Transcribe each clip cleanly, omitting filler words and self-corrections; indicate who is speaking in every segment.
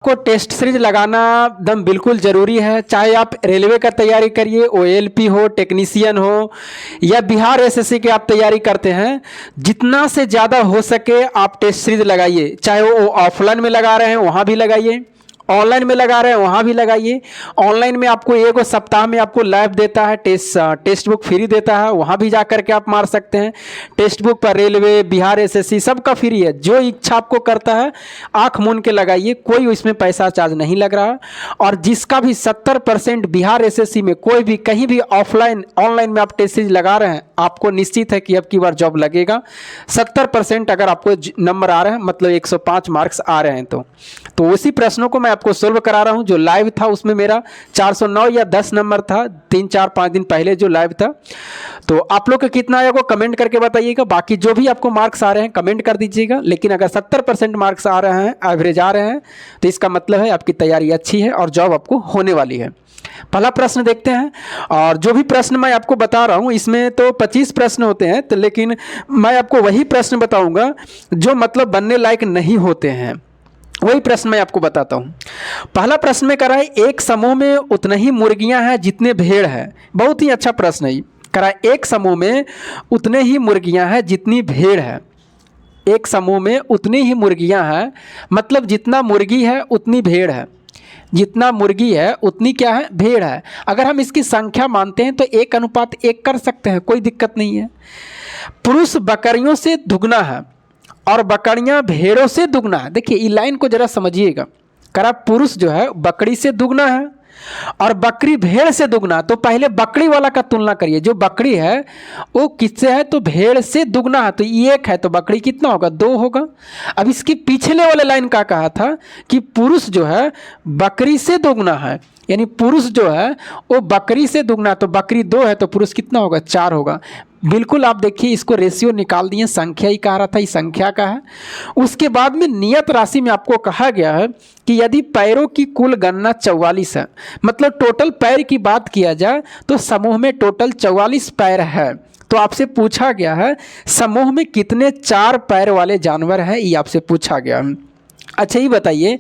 Speaker 1: को test series लगाना दम बिल्कुल ज़रूरी है। चाहे आप रेलवे का तैयारी करिए, ओएलपी हो, टेक्नीशियन हो, या बिहार एसएससी की आप तैयारी करते हैं, जितना से ज़्यादा हो सके आप टेस्ट सीरीज लगाइए। चाहे वो ऑफलाइन में लगा रहे हैं वहाँ भी लगाइए, ऑनलाइन में लगा रहे हैं वहाँ भी लगाइए। ऑनलाइन में आपको एक सप्ताह में आपको लाइव देता है, टेस्ट बुक फ्री देता है, वहाँ भी जा करके आप मार सकते हैं। टेस्ट बुक पर रेलवे, बिहार एसएससी सबका फ्री है। जो इच्छा आपको करता है आँख मूंद के लगाइए, कोई इसमें पैसा चार्ज नहीं लग रहा। और जिसका भी 70% बिहार एसएससी में कोई भी कहीं भी ऑफलाइन ऑनलाइन में आप टेस्ट सीरीज लगा रहे हैं, आपको निश्चित है कि अब की बार जॉब लगेगा। 70% अगर आपको नंबर आ रहे हैं, मतलब 105 मार्क्स आ रहे हैं, तो उसी प्रश्नों को मैं आपको सोल्व करा रहा हूं। जो लाइव था उसमें मेरा 409 या 10 नंबर था, 3 4 5 दिन पहले जो लाइव था। तो आप लोग का कितना आया वो कमेंट करके बताइएगा। बाकी जो भी आपको मार्क्स आ रहे हैं कमेंट कर दीजिएगा। लेकिन अगर 70% मार्क्स आ रहे हैं, एवरेज आ रहे हैं, तो इसका मतलब है आपकी तैयारी अच्छी है और जॉब आपको होने वाली है। पहला प्रश्न देखते हैं। और जो भी प्रश्न मैं आपको बता रहा हूं इसमें तो 25 प्रश्न होते हैं, तो लेकिन मैं आपको वही प्रश्न बताऊंगा जो मतलब बनने लायक नहीं होते हैं, वही प्रश्न मैं आपको बताता हूँ। पहला प्रश्न में करा है, एक समूह में उतने ही मुर्गियां हैं जितने भेड़ हैं। बहुत ही अच्छा प्रश्न है। करा है, एक समूह में उतने ही मुर्गियां हैं जितनी भेड़ है। एक समूह में उतनी ही मुर्गियां हैं, मतलब जितना मुर्गी है उतनी भेड़ है। जितना मुर्गी है उतनी क्या है, भेड़ है। अगर हम इसकी संख्या मानते हैं तो 1:1 कर सकते हैं, कोई दिक्कत नहीं है। पुरुष बकरियों से दुगना है और बकरियां भेड़ों से दुगना है। देखिए इस लाइन को जरा समझिएगा। करा पुरुष जो है बकरी से दुगना है और बकरी भेड़ से दुगना। तो पहले बकरी वाला का तुलना करिए। जो बकरी है वो किससे है, तो भेड़ से दुगना है। तो 1 है तो बकरी कितना होगा, 2 होगा। अब इसके पिछले वाले लाइन का कहा था कि पुरुष जो है बकरी से दुगना है, यानी पुरुष जो है वो बकरी से दुगना। तो बकरी 2 है तो पुरुष कितना होगा, 4 होगा। बिल्कुल आप देखिए इसको रेशियो निकाल दिए, संख्या ही कह रहा था, ये संख्या का है। उसके बाद में नियत राशि में आपको कहा गया है कि यदि पैरों की कुल गणना 44 है, मतलब टोटल पैर की बात किया जाए तो समूह में टोटल 44 पैर है। तो आपसे पूछा गया है समूह में कितने 4 पैर वाले जानवर हैं, ये आपसे पूछा गया। अच्छा ये बताइए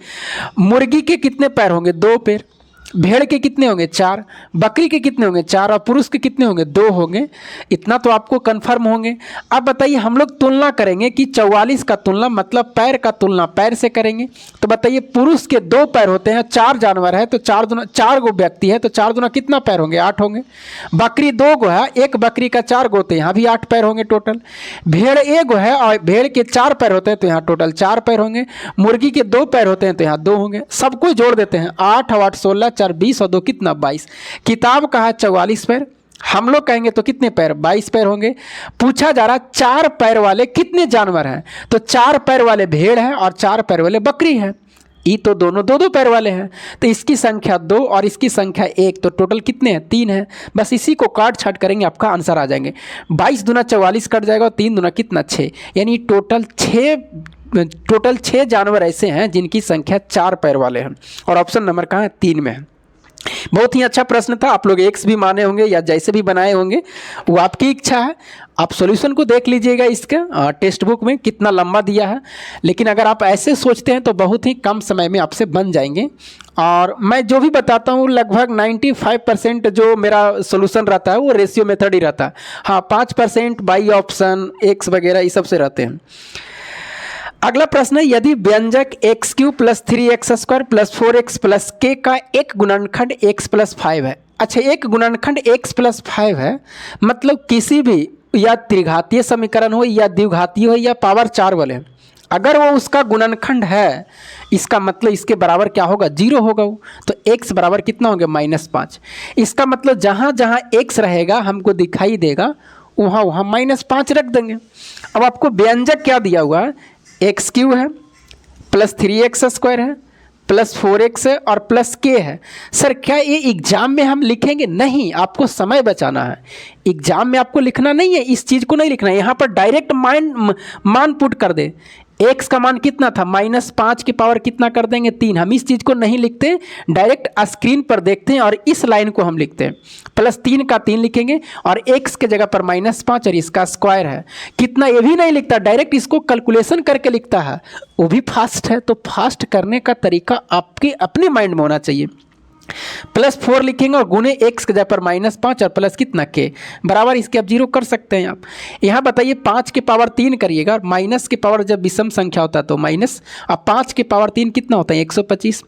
Speaker 1: मुर्गी के कितने पैर होंगे, 2 पैर। भेड़ के कितने होंगे, 4। बकरी के कितने होंगे, 4। और पुरुष के कितने होंगे, 2 होंगे। इतना तो आपको कंफर्म होंगे। अब बताइए हम लोग तुलना करेंगे कि 44 का तुलना मतलब पैर का तुलना पैर से करेंगे। तो बताइए पुरुष के 2 पैर होते हैं, 4 जानवर है तो 4 गो व्यक्ति है तो 4 दूना कितना पैर होंगे, 8 होंगे। बकरी 2 गो है, एक बकरी का 4 गो होते हैं, यहाँ भी 8 पैर होंगे टोटल। भेड़ 1 गो है और भेड़ के 4 पैर होते हैं तो यहाँ टोटल 4 पैर होंगे। मुर्गी के 2 पैर होते हैं तो यहाँ 2 होंगे। सबको जोड़ देते हैं, 8 और 8 16, 4 20 और 2 कितना, 22। किताब का है 44 पैर, हम लोग कहेंगे तो कितने पैर, 22 पैर होंगे। पूछा जा रहा 4 पैर वाले कितने जानवर हैं, तो 4 पैर वाले भेड़ हैं और 4 पैर वाले बकरी हैं। ये तो दोनों 2-2 पैर वाले हैं। तो इसकी संख्या 2 और इसकी संख्या 1, तो टोटल कितने हैं, 3 हैं। बस इसी को काट छाट करेंगे आपका आंसर आ जाएंगे। 22 दूना 44 कट जाएगा और 3 दूना कितना, 6। यानी टोटल 6 जानवर ऐसे हैं जिनकी संख्या 4 पैर वाले हैं। और ऑप्शन नंबर कहाँ है, 3 में है। बहुत ही अच्छा प्रश्न था। आप लोग एक्स भी माने होंगे या जैसे भी बनाए होंगे वो आपकी इच्छा है। आप सॉल्यूशन को देख लीजिएगा, इसका टेक्स्ट बुक में कितना लंबा दिया है। लेकिन अगर आप ऐसे सोचते हैं तो बहुत ही कम समय में आपसे बन जाएंगे। और मैं जो भी बताता हूँ लगभग 95% जो मेरा सॉल्यूशन रहता है वो रेशियो मेथड ही रहता है। हाँ 5% बाई ऑप्शन, एक्स वगैरह ये सब से रहते हैं। अगला प्रश्न है, यदि व्यंजक x³ + 3x² + 4x + k का एक गुणनखंड x + 5 है। अच्छा एक गुणनखंड x + 5 है, मतलब किसी भी या त्रिघातीय समीकरण हो या द्विघातीय हो या पावर 4 वाले, अगर वो उसका गुणनखंड है इसका मतलब इसके बराबर क्या होगा, 0 होगा वो। तो x बराबर कितना होगा, -5। इसका मतलब जहाँ जहाँ x रहेगा हमको दिखाई देगा वहाँ वहाँ -5 रख देंगे। अब आपको व्यंजक क्या दिया हुआ है, x³ है + 3x² है + 4x है और +k है। सर क्या ये एग्जाम में हम लिखेंगे, नहीं, आपको समय बचाना है। एग्जाम में आपको लिखना नहीं है, इस चीज़ को नहीं लिखना है। यहाँ पर डायरेक्ट मान पुट कर दे। x का मान कितना था, -5 की पावर कितना कर देंगे 3। हम इस चीज़ को नहीं लिखते, डायरेक्ट स्क्रीन पर देखते हैं और इस लाइन को हम लिखते हैं। +3 का 3 लिखेंगे और x के जगह पर -5 और इसका स्क्वायर है कितना, ये भी नहीं लिखता, डायरेक्ट इसको कैलकुलेशन करके लिखता है। वो भी फास्ट है। तो फास्ट करने का तरीका आपके अपने माइंड में होना चाहिए। +4 लिखेंगे और गुने x के जगह पर -5 और प्लस कितना k बराबर इसके आप 0 कर सकते हैं आप। यहाँ बताइए 5 की पावर 3 करिएगा और माइनस की पावर जब विषम संख्या होता है तो माइनस, अब 5 की पावर 3 कितना होता है 125।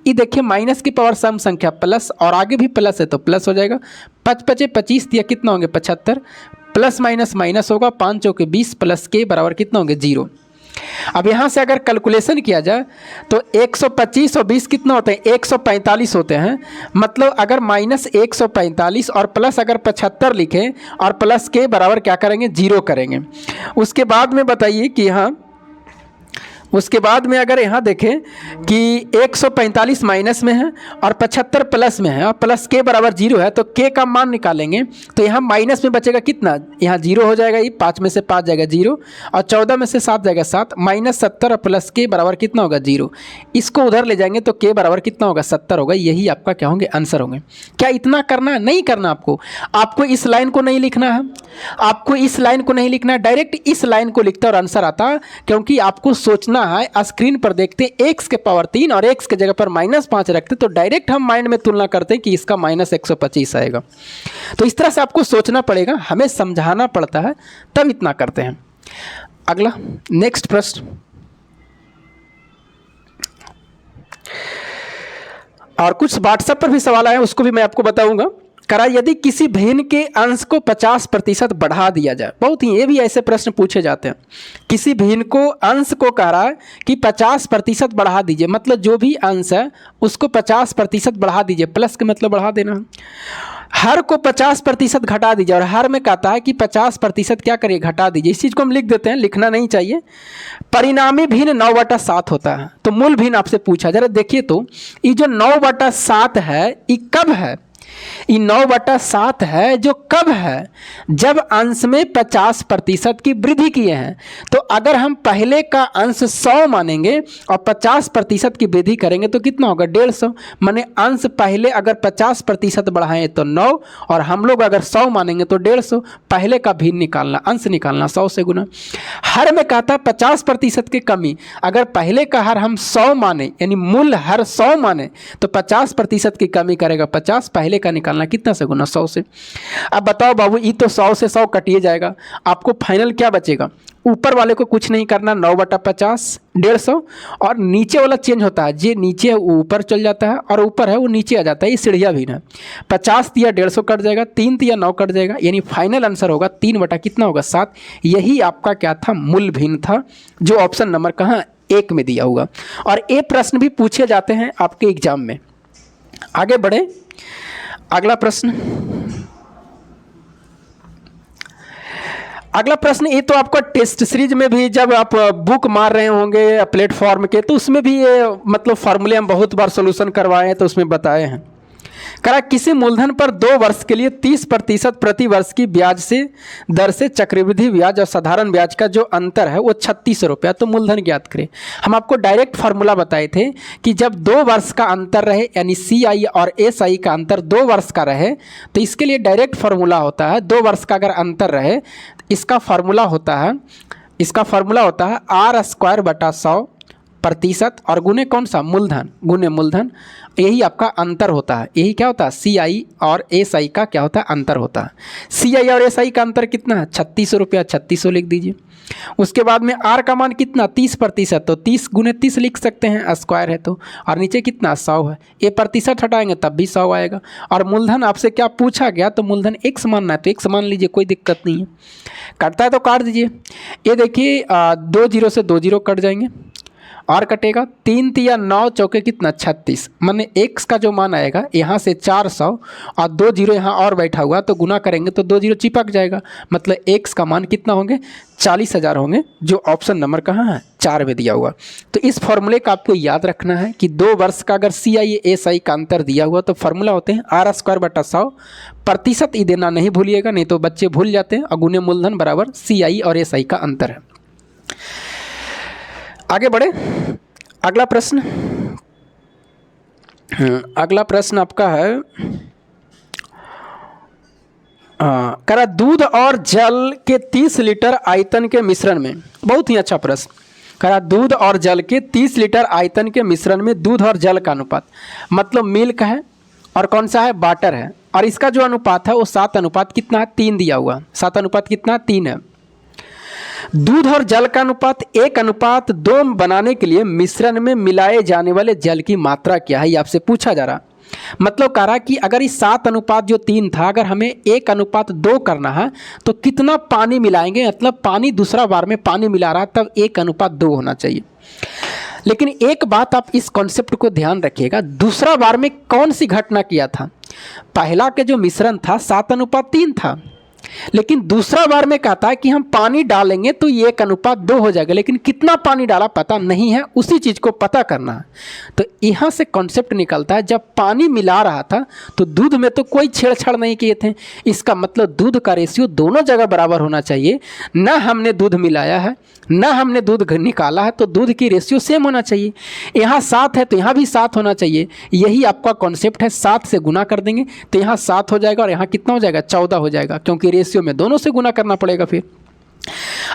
Speaker 1: ये देखिए माइनस की पावर सम संख्या प्लस और आगे भी प्लस है तो प्लस हो जाएगा। 5 × 5 = 25 दिया कितना होंगे 75, प्लस माइनस माइनस होगा, 5 × 4 = 20 प्लस k बराबर कितना होंगे 0। अब यहाँ से अगर कैलकुलेशन किया जाए तो 125 और 20 कितना होते हैं 145 होते हैं। मतलब अगर -145 और प्लस अगर 75 लिखें और प्लस के बराबर क्या करेंगे 0 करेंगे। उसके बाद में बताइए कि यहाँ उसके बाद में अगर यहाँ देखें कि 145 माइनस में है और 75 प्लस में है और प्लस के बराबर 0 है तो के का मान निकालेंगे तो यहाँ माइनस में बचेगा कितना, यहाँ 0 हो जाएगा, ये 5 में से 5 जाएगा 0 और 14 में से 7 जाएगा 7, -70 और प्लस के बराबर कितना होगा 0। इसको उधर ले जाएंगे तो के बराबर कितना होगा 70 होगा। यही आपका क्या होंगे आंसर होंगे। क्या इतना करना नहीं करना आपको इस लाइन को नहीं लिखना है, आपको इस लाइन को नहीं लिखना है, डायरेक्ट इस लाइन को लिखता और आंसर आता। क्योंकि आपको सोचना है, स्क्रीन पर देखते x के पावर 3 और x के जगह पर -5 रखते तो डायरेक्ट हम माइंड में तुलना करते हैं कि इसका -125 आएगा। तो इस तरह से आपको सोचना पड़ेगा, हमें समझाना पड़ता है, तब इतना करते हैं। अगला नेक्स्ट प्रश्न, और कुछ व्हाट्सएप पर भी सवाल आया उसको भी मैं आपको बताऊंगा। करा यदि किसी भिन्न के अंश को 50% बढ़ा दिया जाए, बहुत ही ये भी ऐसे प्रश्न पूछे जाते हैं। किसी भिन्न को अंश को कह रहा है कि 50% बढ़ा दीजिए, मतलब जो भी अंश है उसको 50% बढ़ा दीजिए, प्लस के मतलब बढ़ा देना। हर को 50% घटा दीजिए और हर में कहता है कि 50% क्या करिए घटा दीजिए। इस चीज़ को हम लिख देते हैं, लिखना नहीं चाहिए। परिणामी भिन्न 9/7 होता है। तो मूल भिन्न आपसे पूछा, जरा देखिए तो ये जो 9/7 है ये कब है, ये 9/7 है जो कब है, जब अंश में 50% की वृद्धि किए हैं। तो अगर हम पहले का अंश 100 मानेंगे और 50% की वृद्धि करेंगे तो कितना होगा 150। माने अंश पहले अगर 50% बढ़ाएं तो 9 और हम लोग अगर 100 मानेंगे तो 150। पहले का भिन्न निकालना, अंश निकालना 100 से गुना। हर में कहता 50% की कमी, अगर पहले का हर हम 100 माने यानी मूल हर 100 माने तो 50% की कमी करेगा 50, पहले का निकालना कितना से गुना 100 से। अब बताओ बाबू, ये तो 100 से 100 कटिए जाएगा, आपको फाइनल क्या बचेगा। ऊपर वाले को कुछ नहीं करना, 9/50 150 और नीचे वाला चेंज होता है, जे नीचे है वो ऊपर चल जाता है और ऊपर है वो नीचे आ जाता है। ये सीढ़िया भी ना 50 दिया 150 कट जाएगा, 3 दिया 9 कट जाएगा, यानी फाइनल आंसर होगा 3 कितना होगा 7। यही आपका क्या था मूल भिन्न था, जो ऑप्शन नंबर कहाँ 1 में दिया हुआ। और ये प्रश्न भी पूछे जाते हैं आपके एग्जाम में। आगे बढ़े, अगला प्रश्न। अगला प्रश्न, ये तो आपका टेस्ट सीरीज में भी जब आप बुक मार रहे होंगे प्लेटफॉर्म के तो उसमें भी ये मतलब फार्मूले हम बहुत बार सॉल्यूशन करवाए हैं तो उसमें बताए हैं। करा किसी मूलधन पर 2 वर्ष के लिए 30% प्रति वर्ष की ब्याज से दर से चक्रवृद्धि ब्याज और साधारण ब्याज का जो अंतर है वो 3600 रुपया, तो मूलधन ज्ञात करें। हम आपको डायरेक्ट फार्मूला बताए थे कि जब 2 वर्ष का अंतर रहे यानी CI और SI का अंतर 2 वर्ष का रहे तो इसके लिए डायरेक्ट फार्मूला होता है, 2 वर्ष का अगर अंतर रहे इसका फार्मूला होता है R²/100% और गुने कौन सा मूलधन, गुने मूलधन। यही आपका अंतर होता है, यही क्या होता है CI और SI का क्या होता है अंतर होता है। CI और SI का अंतर कितना है 3600 रुपया, 3600 लिख दीजिए। उसके बाद में R का मान कितना 30%, तो 30 × 30 लिख सकते हैं, स्क्वायर है तो, और नीचे कितना 100 है, ये प्रतिशत हटाएंगे तब भी 100 आएगा। और मूलधन आपसे क्या पूछा गया तो मूलधन x मानना है तो x मान लीजिए, कोई दिक्कत नहीं है। कटता है तो काट दीजिए। ये देखिए 2 0 से 2 0 कट जाएंगे और कटेगा 3 × 9 चौके कितना 36, माने x का जो मान आएगा यहाँ से 400 और 2 0 यहाँ और बैठा हुआ तो गुना करेंगे तो 2 0 चिपक जाएगा, मतलब x का मान कितना होंगे 40,000 होंगे, जो ऑप्शन नंबर कहाँ है 4 में दिया हुआ। तो इस फॉर्मूले का आपको याद रखना है कि 2 वर्ष का अगर CI SI का अंतर दिया हुआ तो फार्मूला होते हैं R²/100 प्रतिशत, ही देना नहीं भूलिएगा, नहीं तो बच्चे भूल जाते हैं। और गुने मूलधन बराबर CI और SI का अंतर है। आगे बढ़े। अगला प्रश्न, अगला प्रश्न आपका है, करा दूध और जल के 30 लीटर आयतन के मिश्रण में, बहुत ही अच्छा प्रश्न, करा दूध और जल के 30 लीटर आयतन के मिश्रण में दूध और जल का अनुपात, मतलब मिल्क है और कौन सा है, वाटर है, और इसका जो अनुपात है वो 7 अनुपात कितना है, 3 दिया हुआ, 7 अनुपात कितना, 3 है। दूध और जल का अनुपात 1 अनुपात 2 बनाने के लिए मिश्रण में मिलाए जाने वाले जल की मात्रा क्या है, ये आपसे पूछा जा रहा। मतलब कह रहा कि अगर इस 7 अनुपात जो 3 था, अगर हमें 1 अनुपात 2 करना है तो कितना पानी मिलाएंगे, मतलब पानी दूसरा बार में पानी मिला रहा तब 1 अनुपात 2 होना चाहिए। लेकिन एक बात आप इस कॉन्सेप्ट को ध्यान रखिएगा, दूसरा बार में कौन सी घटना किया था, पहला के जो मिश्रण था 7 अनुपात 3 था, लेकिन दूसरा बार में कहता है कि हम पानी डालेंगे तो ये 1 अनुपात 2 हो जाएगा, लेकिन कितना पानी डाला पता नहीं है, उसी चीज़ को पता करना है। तो यहाँ से कॉन्सेप्ट निकलता है, जब पानी मिला रहा था तो दूध में तो कोई छेड़छाड़ नहीं किए थे, इसका मतलब दूध का रेशियो दोनों जगह बराबर होना चाहिए, ना हमने दूध मिलाया है ना हमने दूध निकाला है, तो दूध की रेशियो सेम होना चाहिए। यहाँ 7 है तो यहाँ भी 7 होना चाहिए, यही आपका कॉन्सेप्ट है। 7 से गुना कर देंगे तो यहाँ 7 हो जाएगा और यहाँ कितना हो जाएगा, 14 हो जाएगा, क्योंकि रेशियो में दोनों से गुना करना पड़ेगा। फिर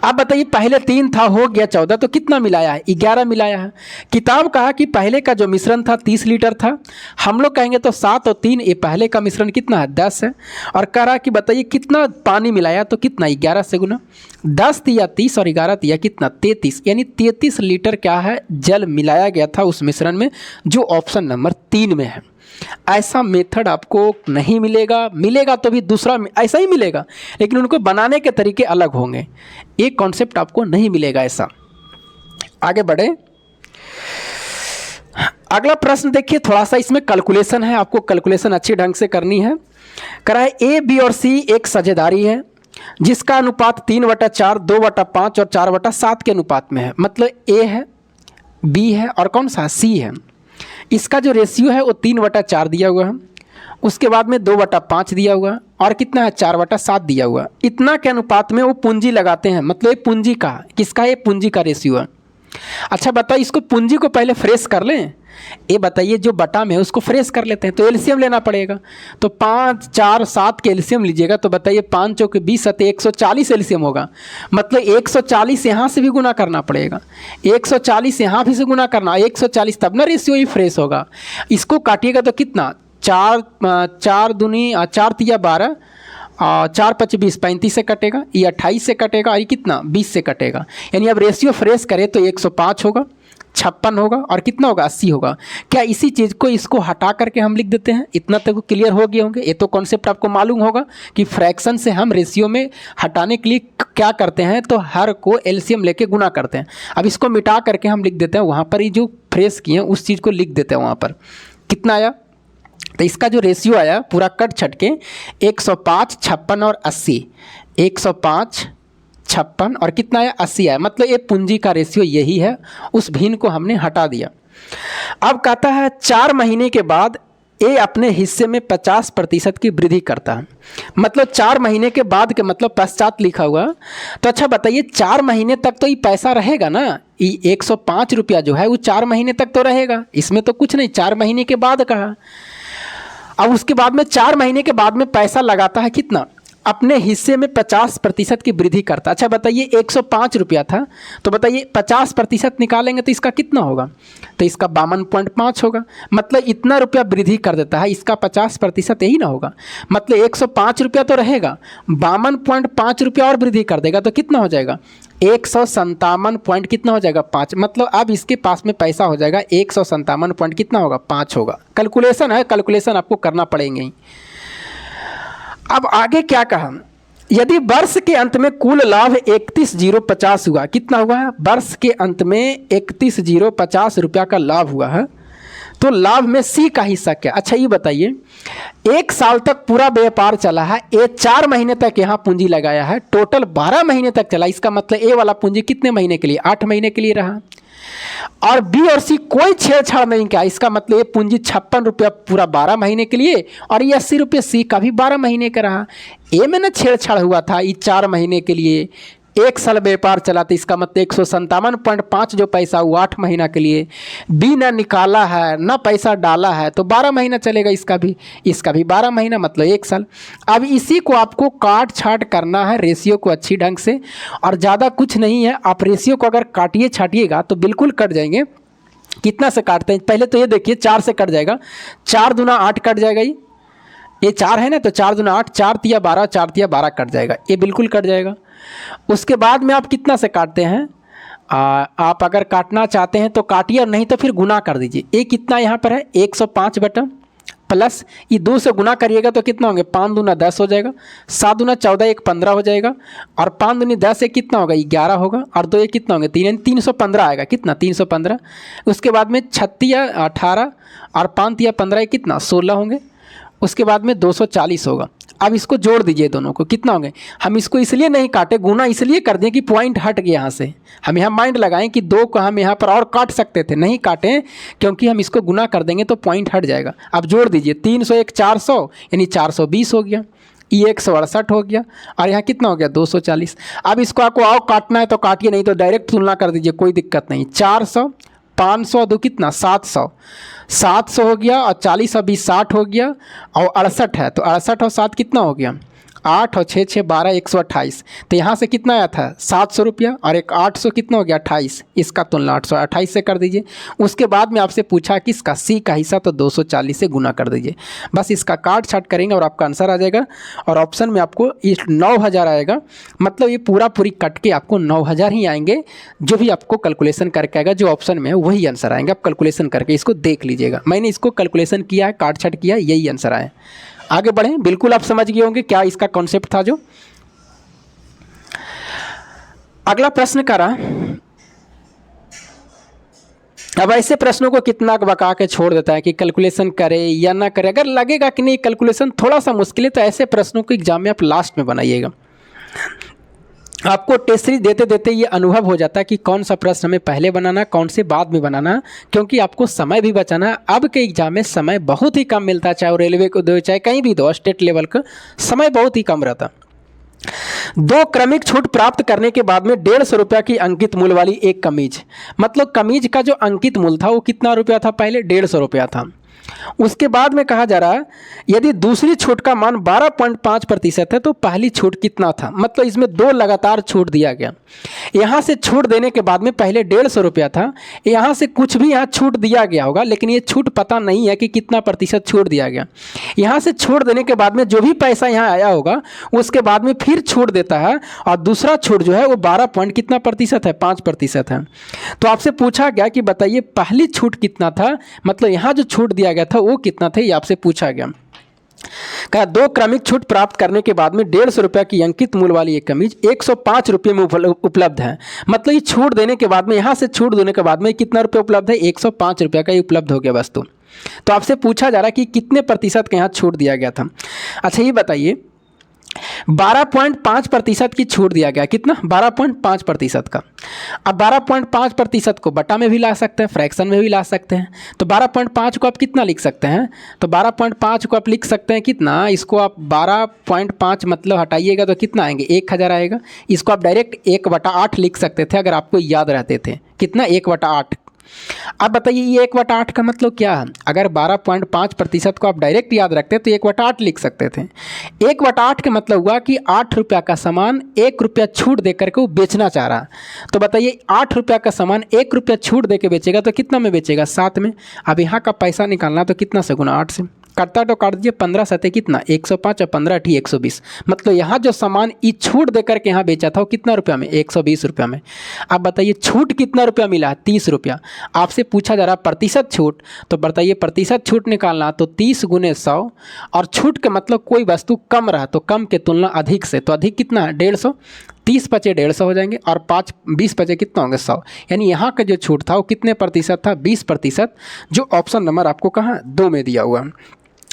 Speaker 1: आप बताइए, पहले 3 था हो गया 14, तो कितना मिलाया है, 11 मिलाया है। किताब कहा कि पहले का जो मिश्रण था 30 लीटर था, हम लोग कहेंगे तो 7 और 3, ये पहले का मिश्रण कितना है, 10 है। और कह रहा कि बताइए कितना पानी मिलाया, तो कितना, 11 से गुना, 10 दिया 30 और 11 दिया कितना, 33, यानी 33 लीटर क्या है, जल मिलाया गया था उस मिश्रण में, जो ऑप्शन नंबर 3 में है। ऐसा मेथड आपको नहीं मिलेगा, मिलेगा तो भी दूसरा ऐसा ही मिलेगा, लेकिन उनको बनाने के तरीके अलग होंगे, एक कॉन्सेप्ट आपको नहीं मिलेगा ऐसा। आगे बढ़े, अगला प्रश्न देखिए, थोड़ा सा इसमें कैलकुलेशन है, आपको कैलकुलेशन अच्छी ढंग से करनी है। करा है ए बी और सी एक साझेदारी है जिसका अनुपात 3/4, 2/5 और 4/7 के अनुपात में है। मतलब ए है, बी है और कौन सा, सी है। इसका जो रेशियो है वो 3/4 दिया हुआ है, उसके बाद में 2/5 दिया हुआ है और कितना है, 4/7 दिया हुआ है। इतना के अनुपात में वो पूंजी लगाते हैं, मतलब ये पूंजी का, किसका, ये पूंजी का रेशियो है। अच्छा बताइए, इसको पूंजी को पहले फ्रेश कर लें, ये बताइए जो बटा में है उसको फ्रेश कर लेते हैं, तो एलसीएम लेना पड़ेगा। तो 5, 4, 7 के एलसीएम लीजिएगा तो बताइए 5 चौके 20 है, 140 एलसीएम होगा। मतलब 140 यहाँ से भी गुना करना पड़ेगा, 140 यहाँ भी से गुना करना, 140, तब ना रेशियो ही फ्रेश होगा। इसको काटिएगा तो कितना, 4 दूनी 4 तिया 12 और 4 5 20, 35 से कटेगा, ये 28 से कटेगा, ये कितना, 20 से कटेगा। यानी अब रेशियो फ्रेश करें तो 105 होगा, 56 होगा और कितना होगा, 80 होगा। क्या इसी चीज़ को इसको हटा करके हम लिख देते हैं? इतना तक क्लियर हो गए होंगे। ये तो कॉन्सेप्ट आपको मालूम होगा कि फ्रैक्शन से हम रेशियो में हटाने के लिए क्या करते हैं, तो हर को एलसीएम लेके गुना करते हैं। अब इसको मिटा करके हम लिख देते हैं वहाँ पर, ही जो फ्रेश किए हैं उस चीज़ को लिख देते हैं वहाँ पर। कितना आया, तो इसका जो रेशियो आया पूरा कट छट के 105, 56 और 80, 105, 56 और कितना आया, 80 आया। मतलब ये पूंजी का रेशियो यही है, उस भिन्न को हमने हटा दिया। अब कहता है 4 महीने के बाद ये अपने हिस्से में 50% की वृद्धि करता है। मतलब 4 महीने के बाद के मतलब पश्चात लिखा हुआ। तो अच्छा बताइए, 4 महीने तक तो ये पैसा रहेगा ना, ये 105 रुपया जो है वो 4 महीने तक तो रहेगा, इसमें तो कुछ नहीं। 4 महीने के बाद कहा, अब उसके बाद में 4 महीने के बाद में पैसा लगाता है कितना, अपने हिस्से में 50% की वृद्धि करता। अच्छा बताइए 105 रुपया था, तो बताइए 50% निकालेंगे तो इसका कितना होगा, तो इसका 52.5 होगा। मतलब इतना रुपया वृद्धि कर देता है, इसका 50% यही ना होगा। मतलब 105 रुपया तो रहेगा, 52.5 रुपया और वृद्धि कर देगा तो कितना हो जाएगा, 157 पॉइंट कितना हो जाएगा, 5। मतलब अब इसके पास में पैसा हो जाएगा 157 पॉइंट कितना होगा, 5 होगा। कैलकुलेशन है, कैलकुलेशन आपको करना पड़ेंगे ही। अब आगे क्या कहा, यदि वर्ष के अंत में कुल लाभ 31,050 हुआ, कितना हुआ है, वर्ष के अंत में 31,050 रुपया का लाभ हुआ है, तो लाभ में सी का हिस्सा क्या। अच्छा ये बताइए, 1 साल तक पूरा व्यापार चला है, ए 4 महीने तक यहाँ पूंजी लगाया है, टोटल 12 महीने तक चला। इसका मतलब ए वाला पूंजी कितने महीने के लिए, 8 महीने के लिए रहा। और बी और सी कोई छेड़छाड़ नहीं किया, इसका मतलब ये पूंजी 56 रुपया पूरा 12 महीने के लिए, और ये 80 रुपये सी का भी 12 महीने का रहा। ए में ना छेड़छाड़ हुआ था, ये 4 महीने के लिए 1 साल व्यापार चला तो इसका मतलब 157.5 जो पैसा हुआ 8 महीना के लिए बी ना निकाला है ना पैसा डाला है तो 12 महीना चलेगा। इसका भी 12 महीना मतलब 1 साल। अब इसी को आपको काट छाट करना है रेशियो को अच्छी ढंग से, और ज़्यादा कुछ नहीं है। आप रेशियो को अगर काटिए छाटिएगा तो बिल्कुल कट जाएंगे। कितना से काटते हैं पहले तो ये देखिए, 4 से कट जाएगा, 4 दूना 8 कट जाएगा। ये 4 है ना, तो 4 दूना 8, 4 तिया 12, 4 तिया 12 कट जाएगा, ये बिल्कुल कट जाएगा। उसके बाद में आप कितना से काटते हैं, आप अगर काटना चाहते हैं तो काटिए और नहीं तो फिर गुना कर दीजिए। ये कितना यहाँ पर है 105 बटा प्लस ये 2 से गुना करिएगा तो कितना होंगे 5 दूना 10 हो जाएगा, 7 दूना 14, 1 15 हो जाएगा, और 5 दूनी 10 एक कितना होगा 11 होगा, और 2 एक कितना होंगे 3, 315 आएगा। कितना 315। उसके बाद में 36 18 और 5 या 15 कितना 16 होंगे। उसके बाद में 240 होगा। अब इसको जोड़ दीजिए दोनों को, कितना होंगे। हम इसको इसलिए नहीं काटे, गुना इसलिए कर दें कि पॉइंट हट गया यहाँ से। हम यहाँ माइंड लगाएं कि 2 को हम यहाँ पर और काट सकते थे, नहीं काटें क्योंकि हम इसको गुना कर देंगे तो पॉइंट हट जाएगा। अब जोड़ दीजिए 301 400 यानी 420 हो गया, ये 168 हो गया, और यहाँ कितना हो गया 240। अब इसको आपको आओ काटना है तो काटिए, नहीं तो डायरेक्ट तुलना कर दीजिए, कोई दिक्कत नहीं। 400 500 दो कितना 700 हो गया, और 40 और 20 60 हो गया, और 68 है तो 68 और 7 कितना हो गया 8 और 6 6 12 128। तो यहाँ से कितना आया था 700 रुपया, और एक 800 कितना हो गया 28, इसका तुलना 828 से कर दीजिए। उसके बाद में आपसे पूछा कि इसका सी का हिस्सा, तो 240 से गुना कर दीजिए। बस इसका काट छाट करेंगे और आपका आंसर आ जाएगा। और ऑप्शन में आपको 9000 आएगा, मतलब ये पूरी कट के आपको 9000 ही आएंगे। जो भी आपको कैलकुलेशन करके आएगा जो ऑप्शन में है वही आंसर आएंगे। आप कैलकुलेशन करके इसको देख लीजिएगा, मैंने इसको कैलकुलेशन किया है, काट छाट किया, यही आंसर आए। आगे बढ़ें, बिल्कुल आप समझ गए होंगे क्या इसका कॉन्सेप्ट था। जो अगला प्रश्न करा, अब ऐसे प्रश्नों को कितना बका के छोड़ देता है कि कैलकुलेशन करे या ना करे। अगर लगेगा कि नहीं कैलकुलेशन थोड़ा सा मुश्किल है तो ऐसे प्रश्नों को एग्जाम में आप लास्ट में बनाइएगा। आपको टेस्ट सीरीज देते देते ये अनुभव हो जाता है कि कौन सा प्रश्न हमें पहले बनाना, कौन से बाद में बनाना, क्योंकि आपको समय भी बचाना। अब के एग्जाम में समय बहुत ही कम मिलता है, चाहे वो रेलवे को दो चाहे कहीं भी दो, स्टेट लेवल का समय बहुत ही कम रहता। 2 क्रमिक छूट प्राप्त करने के बाद में 150 रुपया की अंकित मूल्य वाली एक कमीज, मतलब कमीज का जो अंकित मूल्य था वो कितना रुपया था, पहले 150 रुपया था। उसके बाद में कहा जा रहा है यदि दूसरी छूट का मान 12.5% है तो पहली छूट कितना था, मतलब इसमें 2 लगातार छूट दिया गया। यहाँ से छूट देने के बाद में पहले 150 रुपया था, यहाँ से कुछ भी यहाँ छूट दिया गया होगा, लेकिन ये छूट पता नहीं है कि कितना प्रतिशत छूट दिया गया। यहाँ से छूट देने के बाद में जो भी पैसा यहाँ आया होगा उसके बाद में फिर छूट देता है, और दूसरा छूट जो है वो 12 कितना प्रतिशत है 5% है। तो आपसे पूछा गया कि बताइए पहली छूट कितना था, मतलब यहाँ जो छूट दिया गया था वो कितना था, ये आपसे पूछा गया। कहा 2 क्रमिक छूट प्राप्त करने के बाद में 150 रुपया की अंकित मूल्य वाली एक कमीज 105 रुपये में उपलब्ध है। मतलब ये छूट देने के बाद में, यहाँ से छूट देने के बाद में कितना रुपये उपलब्ध है 105 रुपया का ये उपलब्ध हो गया वस्तु। तो आपसे पूछा जा रहा है कि कितने प्रतिशत का यहाँ छूट दिया गया था। अच्छा ये बताइए 12.5% की छूट दिया गया, कितना 12.5% का। अब 12.5% को बटा में भी ला सकते हैं, फ्रैक्शन में भी ला सकते हैं। तो 12.5 को आप कितना लिख सकते हैं, तो 12.5 को आप लिख सकते हैं कितना, इसको आप 12.5 मतलब हटाइएगा तो कितना आएंगे 1000 आएगा। इसको आप डायरेक्ट 1/8 लिख सकते थे अगर आपको याद रहते थे, कितना 1/8। अब बताइए ये 1/8 का मतलब क्या है, अगर 12.5% को आप डायरेक्ट याद रखते तो 1/8 लिख सकते थे। 1/8 का मतलब हुआ कि 8 रुपया का सामान 1 रुपया छूट दे करके वो बेचना चाह रहा। तो बताइए 8 रुपया का सामान 1 रुपया छूट दे के बेचेगा तो कितना में बेचेगा 7 में। अब यहाँ का पैसा निकालना तो कितना से गुना 8 से, करता तो काट दीजिए 15 सतह कितना 105 और 15 अठी 120। मतलब यहाँ जो सामान ई छूट देकर के यहाँ बेचा था वो कितना रुपया में 120 रुपया में। अब बताइए छूट कितना रुपया मिला 30 रुपया। आपसे पूछा जा रहा प्रतिशत छूट, तो बताइए प्रतिशत छूट निकालना तो 30 गुने 100, और छूट के मतलब कोई वस्तु कम रहा तो कम के तुलना अधिक से, तो अधिक कितना है 150, 30 पचे 150 हो जाएंगे, और 20 पचे कितना होंगे 100। यानी यहाँ का जो छूट था वो कितने प्रतिशत था 20%, जो ऑप्शन नंबर आपको कहाँ 2 में दिया हुआ।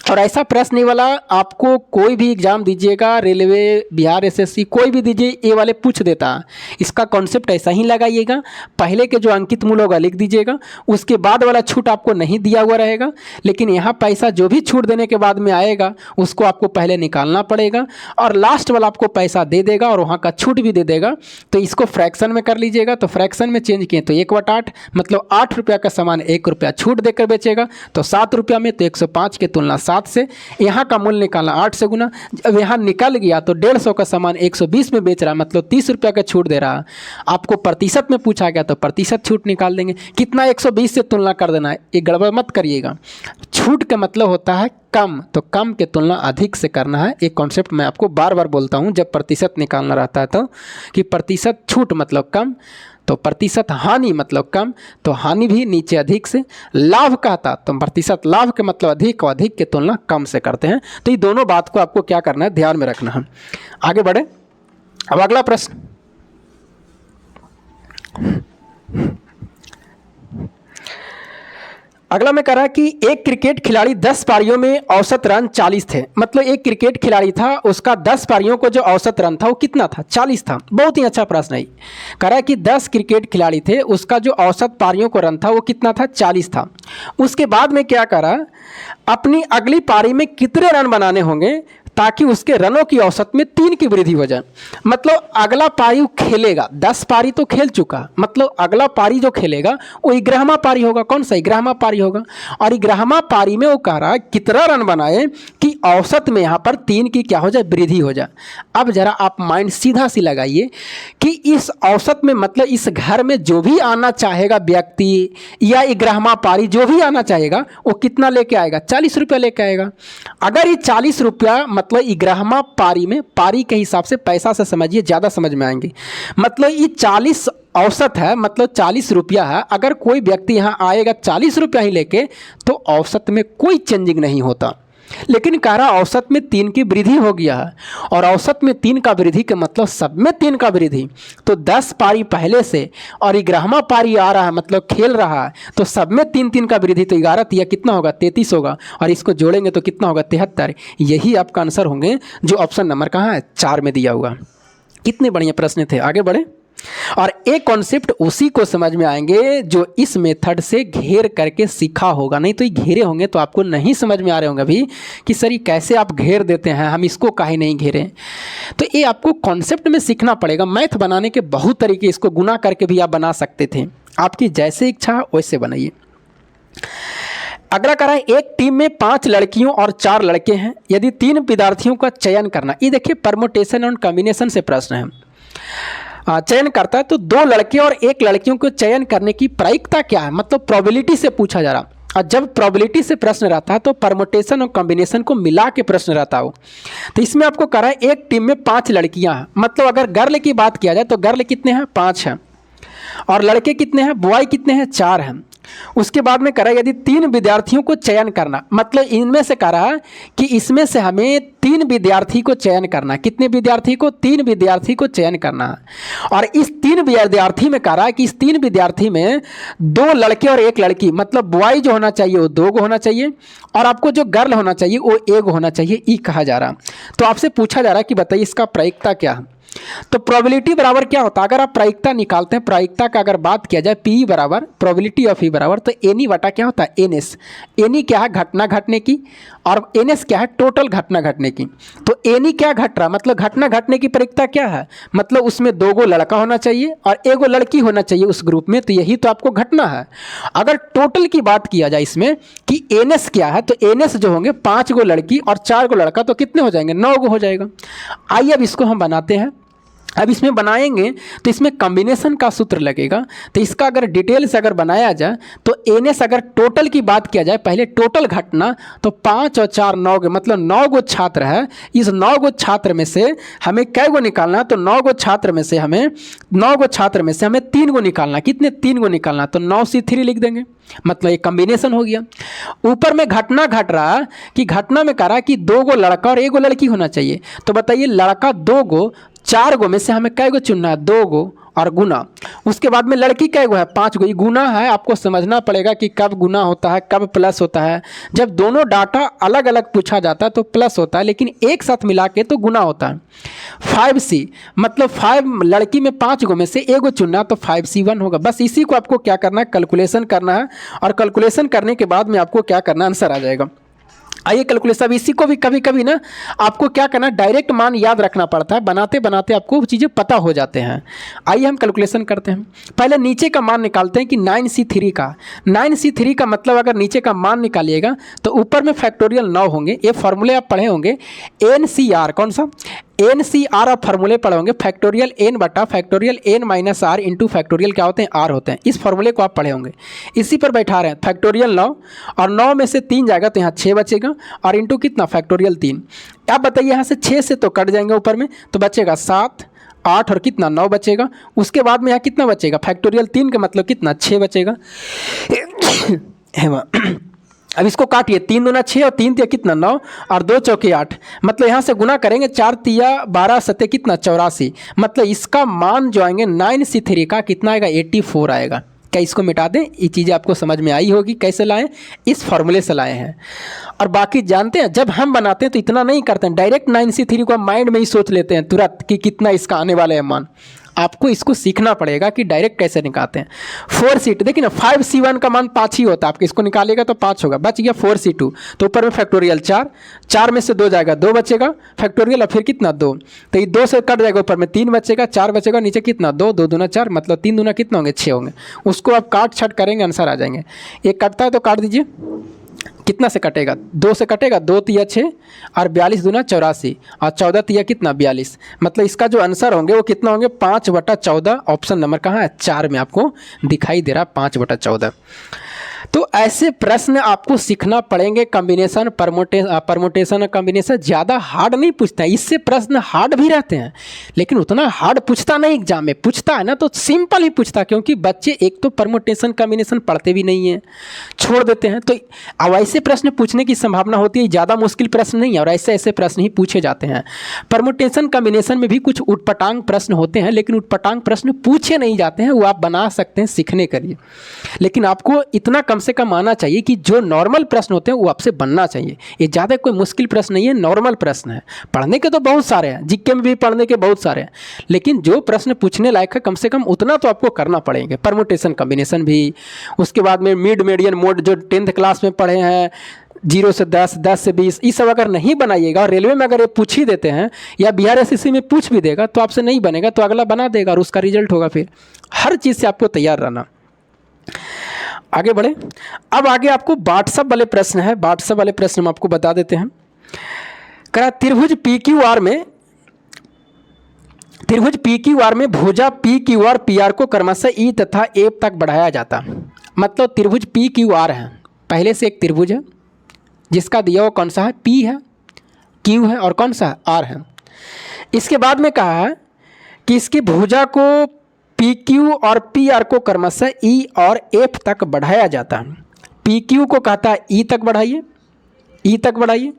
Speaker 1: और ऐसा प्रश्न वाला आपको कोई भी एग्ज़ाम दीजिएगा, रेलवे, बिहार एसएससी, कोई भी दीजिए, ये वाले पूछ देता है। इसका कॉन्सेप्ट ऐसा ही लगाइएगा, पहले के जो अंकित मूल होगा लिख दीजिएगा, उसके बाद वाला छूट आपको नहीं दिया हुआ रहेगा, लेकिन यहाँ पैसा जो भी छूट देने के बाद में आएगा उसको आपको पहले निकालना पड़ेगा, और लास्ट वाला आपको पैसा दे देगा और वहाँ का छूट भी दे देगा। तो इसको फ्रैक्शन में कर लीजिएगा, तो फ्रैक्शन में चेंज किए तो 1/8, मतलब 8 रुपया का सामान 1 रुपया छूट देकर बेचेगा, तो 7 रुपया में, तो 105 की तुलना 7 से, यहाँ का मूल्य निकालना 8 से गुना। जब यहाँ निकल गया तो 150 का सामान 120 में बेच रहा है, मतलब 30 रुपया का छूट दे रहा है। आपको प्रतिशत में पूछा गया तो प्रतिशत छूट निकाल देंगे। कितना 120 से तुलना कर देना है, ये गड़बड़ मत करिएगा। छूट का मतलब होता है कम, तो कम की तुलना अधिक से करना है। एक कॉन्सेप्ट मैं आपको बार बार बोलता हूँ जब प्रतिशत निकालना रहता है, तो कि प्रतिशत छूट मतलब कम, तो प्रतिशत हानि मतलब कम, तो हानि भी नीचे अधिक से। लाभ कहता तो प्रतिशत लाभ के मतलब अधिक, और अधिक की तुलना कम से करते हैं। तो ये दोनों बात को आपको क्या करना है, ध्यान में रखना है। आगे बढ़े, अब अगला प्रश्न। अगला में कह रहा है कि एक क्रिकेट खिलाड़ी 10 पारियों में औसत रन 40 थे। मतलब एक क्रिकेट खिलाड़ी था, उसका 10 पारियों को जो औसत रन था वो कितना था, 40 था। बहुत ही अच्छा प्रश्न है। कह रहा है कि 10 क्रिकेट खिलाड़ी थे, उसका जो औसत पारियों को रन था वो कितना था, 40 था। उसके बाद में क्या करा, अपनी अगली पारी में कितने रन बनाने होंगे ताकि उसके रनों की औसत में 3 की वृद्धि हो जाए। मतलब अगला पारी खेलेगा, 10 पारी तो खेल चुका, मतलब अगला पारी जो खेलेगा वो 11वां पारी होगा। कौन सा 11वां पारी होगा, और 11वां पारी में वो कह रहा है कितना रन बनाए कि औसत में यहाँ पर 3 की क्या हो जाए, वृद्धि हो जाए। अब जरा आप माइंड सीधा सी लगाइए कि इस औसत में, मतलब इस घर में जो भी आना चाहेगा व्यक्ति, या 11वां पारी जो भी आना चाहेगा वो कितना लेके आएगा, 40 रुपया लेके आएगा। अगर ये 40 रुपया, मतलब 11वां पारी में, पारी के हिसाब से पैसा से समझिए, ज़्यादा समझ में आएंगे। मतलब ये 40 औसत है, मतलब 40 रुपया है। अगर कोई व्यक्ति यहाँ आएगा 40 रुपया ही लेके, तो औसत में कोई चेंजिंग नहीं होता। लेकिन कह रहा औसत में 3 की वृद्धि हो गया है, और औसत में 3 का वृद्धि का मतलब सब में 3 का वृद्धि। तो 10 पारी पहले से और 11वां पारी आ रहा है, मतलब खेल रहा है, तो सब में 3-3 का वृद्धि, तो 11 या कितना होगा, 33 होगा, और इसको जोड़ेंगे तो कितना होगा, 73। यही आपका आंसर होंगे, जो ऑप्शन नंबर कहाँ है, 4 में दिया हुआ। कितने बढ़िया प्रश्न थे। आगे बढ़े, और एक कॉन्सेप्ट उसी को समझ में आएंगे जो इस मेथड से घेर करके सीखा होगा। नहीं तो ये घेरे होंगे तो आपको नहीं समझ में आ रहे होंगे अभी कि सर ये कैसे आप घेर देते हैं, हम इसको काहे नहीं घेरे। तो ये आपको कॉन्सेप्ट में सीखना पड़ेगा। मैथ बनाने के बहुत तरीके, इसको गुना करके भी आप बना सकते थे, आपकी जैसे इच्छा वैसे बनाइए। अगला कह रहा है, एक टीम में 5 लड़कियों और 4 लड़के हैं, यदि 3 विद्यार्थियों का चयन करना। ये देखिए परमुटेशन और कॉम्बिनेशन से प्रश्न है। चयन करता है तो 2 लड़के और 1 लड़कियों को चयन करने की प्रायिकता क्या है, मतलब प्रोबेबिलिटी से पूछा जा रहा। और जब प्रोबेबिलिटी से प्रश्न रहता है तो परमुटेशन और कॉम्बिनेशन को मिला के प्रश्न रहता हो। तो इसमें आपको कह रहा है एक टीम में 5 लड़कियां हैं, मतलब अगर गर्ल की बात किया जाए तो गर्ल कितने हैं, 5 हैं, और लड़के कितने हैं, बॉय कितने हैं, 4 हैं। उसके बाद में कह रहा है यदि 3 विद्यार्थियों को चयन करना, मतलब इनमें से कह रहा है कि इसमें से हमें 3 विद्यार्थी को चयन करना। कितने विद्यार्थी को, 3 विद्यार्थी को चयन करना है। और इस 3 विद्यार्थी में कह रहा है कि इस 3 विद्यार्थी में 2 लड़के और 1 लड़की, मतलब बॉय जो होना चाहिए वो 2 होना चाहिए, और आपको जो गर्ल होना चाहिए वो 1 होना चाहिए। ई कहा जा रहा। तो आपसे पूछा जा रहा है कि बताइए इसका प्रायिकता क्या है। तो प्रोबेबिलिटी बराबर क्या होता है, अगर आप प्रायिकता निकालते हैं, प्रायिकता का अगर बात किया जाए, पी बराबर प्रोबेबिलिटी ऑफ ई बराबर, तो एन ई बटा क्या होता है, एन एस। एन ई क्या है, घटना घटने की, और एन एस क्या है, टोटल घटना घटने की। तो एन ई क्या घट रहा, मतलब घटना घटने की प्रायिकता क्या है, मतलब उसमें 2 लड़का होना चाहिए और 1 लड़की होना चाहिए उस ग्रुप में, तो यही तो आपको घटना है। अगर टोटल की बात किया जाए इसमें कि एन एस क्या है, तो एन एस जो होंगे 5 लड़की और 4 लड़का, तो कितने हो जाएंगे, 9 हो जाएगा। आइए अब इसको हम बनाते हैं। अब इसमें बनाएंगे तो इसमें कॉम्बिनेशन का सूत्र लगेगा। तो इसका अगर डिटेल से अगर बनाया जाए तो एन एस, अगर टोटल की बात किया जाए, पहले टोटल घटना, तो 5 और 4 9, मतलब 9 छात्र है। इस 9 छात्र में से हमें कै गो निकालना, तो 9 छात्र में से हमें 3 निकालना। कितने, 3 निकालना, तो 9C3 लिख देंगे, मतलब एक कॉम्बिनेशन हो गया। ऊपर में घटना घट रहा कि घटना में कह रहा कि 2 लड़का और 1 लड़की होना चाहिए। तो बताइए लड़का 2, 4 में से हमें कै चुनना है, 2, और गुना। उसके बाद में लड़की का है 5 गो, ये गुना है, आपको समझना पड़ेगा कि कब गुना होता है कब प्लस होता है। जब दोनों डाटा अलग अलग पूछा जाता है तो प्लस होता है, लेकिन एक साथ मिला के तो गुना होता है। 5C मतलब 5 लड़की में 5 गो में से एगो चुनना, तो 5C1 होगा। बस इसी को आपको क्या करना है, कैलकुलेशन करना है, और कैलकुलेशन करने के बाद में आपको क्या करना, आंसर आ जाएगा। आइए कैलकुलेशन, अब इसी को भी कभी कभी ना आपको क्या करना, डायरेक्ट मान याद रखना पड़ता है, बनाते बनाते आपको चीज़ें पता हो जाते हैं। आइए हम कैलकुलेशन करते हैं। पहले नीचे का मान निकालते हैं कि 9C3 का, 9C3 का मतलब अगर नीचे का मान निकालिएगा तो ऊपर में फैक्टोरियल 9 होंगे। ये फॉर्मूले आप पढ़े होंगे, NCR, कौन सा NCR आप फार्मूले पढ़े होंगे, फैक्टोरियल n बटा factorial n minus R into factorial क्या होते हैं, r होते हैं। इस फार्मूले को आप पढ़े होंगे। इसी पर बैठा रहे हैं फैक्टोरियल 9, और 9 में से 3 जाएगा तो यहाँ 6 बचेगा, और इंटू कितना, फैक्टोरियल 3। अब बताइए यहाँ से 6 से तो कट जाएंगे ऊपर में, तो बचेगा 7, 8 और कितना 9 बचेगा। उसके बाद में यहाँ कितना बचेगा, फैक्टोरियल 3 का मतलब कितना, 6 बचेगा। अब इसको काटिए, 3 दूना 6 और 3 तिया कितना 9 और 2 चौके 8, मतलब यहाँ से गुना करेंगे 4 तिया 12 सत्य कितना 84, मतलब इसका मान जो आएंगे 9C3 का कितना आएगा, 84 आएगा। क्या इसको मिटा दें, ये चीज़ें आपको समझ में आई होगी कैसे लाएं, इस फॉर्मूले से लाए हैं। और बाकी जानते हैं जब हम बनाते हैं तो इतना नहीं करते हैं, डायरेक्ट 9C3 को माइंड में ही सोच लेते हैं तुरंत कि कितना इसका आने वाला है मान। आपको इसको सीखना पड़ेगा कि डायरेक्ट कैसे निकालते हैं। 4C2 देखिए ना, 5C1 का मान 5 ही होता है, आपको इसको निकालेगा तो 5 होगा, बच गया 4C2, तो ऊपर में फैक्टोरियल 4, 4 में से 2 जाएगा, 2 बचेगा फैक्टोरियल, और फिर कितना 2, तो ये 2 से कट जाएगा, ऊपर में 3 बचेगा, 4 बचेगा, नीचे कितना 2, 2 दूना 4, मतलब 3 दूना कितना होंगे 6 होंगे। उसको आप काट छट करेंगे, आंसर आ जाएंगे। एक कटता है तो काट दीजिए, कितना से कटेगा, 2 से कटेगा, 2 तिया 6 और 42 दूना 84 और 14 तिया कितना 42, मतलब इसका जो आंसर होंगे वो कितना होंगे, 5/14। ऑप्शन नंबर कहाँ है, 4 में आपको दिखाई दे रहा 5/14। तो ऐसे प्रश्न आपको सीखना पड़ेंगे। कॉम्बिनेशन, परमुटेशन और कॉम्बिनेशन ज़्यादा हार्ड नहीं पूछता है, इससे प्रश्न हार्ड भी रहते हैं लेकिन उतना हार्ड पूछता नहीं। एग्जाम में पूछता है ना तो सिंपल ही पूछता, क्योंकि बच्चे एक तो परमुटेशन कॉम्बिनेशन पढ़ते भी नहीं हैं, छोड़ देते हैं। तो अब ऐसे प्रश्न पूछने की संभावना होती है, ज़्यादा मुश्किल प्रश्न नहीं है, और ऐसे ऐसे प्रश्न ही पूछे जाते हैं। परमुटेशन कॉम्बिनेशन में भी कुछ उटपटांग प्रश्न होते हैं, लेकिन उटपटांग प्रश्न पूछे नहीं जाते हैं, वो आप बना सकते हैं सीखने के लिए। लेकिन आपको इतना कम से कम आना चाहिए कि जो नॉर्मल प्रश्न होते हैं वो आपसे बनना चाहिए। ये ज़्यादा कोई मुश्किल प्रश्न नहीं है, नॉर्मल प्रश्न है। पढ़ने के तो बहुत सारे हैं, जीके में भी पढ़ने के बहुत सारे हैं, लेकिन जो प्रश्न पूछने लायक है कम से कम उतना तो आपको करना पड़ेंगे। परमुटेशन कॉम्बिनेशन भी, उसके बाद में मिड मीडियन मोड जो 10th क्लास में पढ़े हैं, 0 से 10, 10 से 20, ये सब अगर नहीं बनाइएगा और रेलवे में अगर ये पूछ ही देते हैं या बिहार SSC में पूछ भी देगा तो आपसे नहीं बनेगा, तो अगला बना देगा और उसका रिजल्ट होगा। फिर हर चीज़ से आपको तैयार रहना। आगे बढ़े, अब आगे आपको व्हाट्सएप वाले प्रश्न है। व्हाट्सएप वाले प्रश्न हम आपको बता देते हैं। करा त्रिभुज PQR में भुजा PQ और PR को क्रमशः E तथा A तक बढ़ाया जाता। मतलब त्रिभुज PQR है, पहले से एक त्रिभुज है जिसका दिया हुआ कौन सा है, P है, Q है और कौन सा है, R है। इसके बाद में कहा है कि इसकी भुजा को PQ और PR को क्रमशः E और F तक बढ़ाया जाता है। PQ को कहता है E तक बढ़ाइए, E तक बढ़ाइए,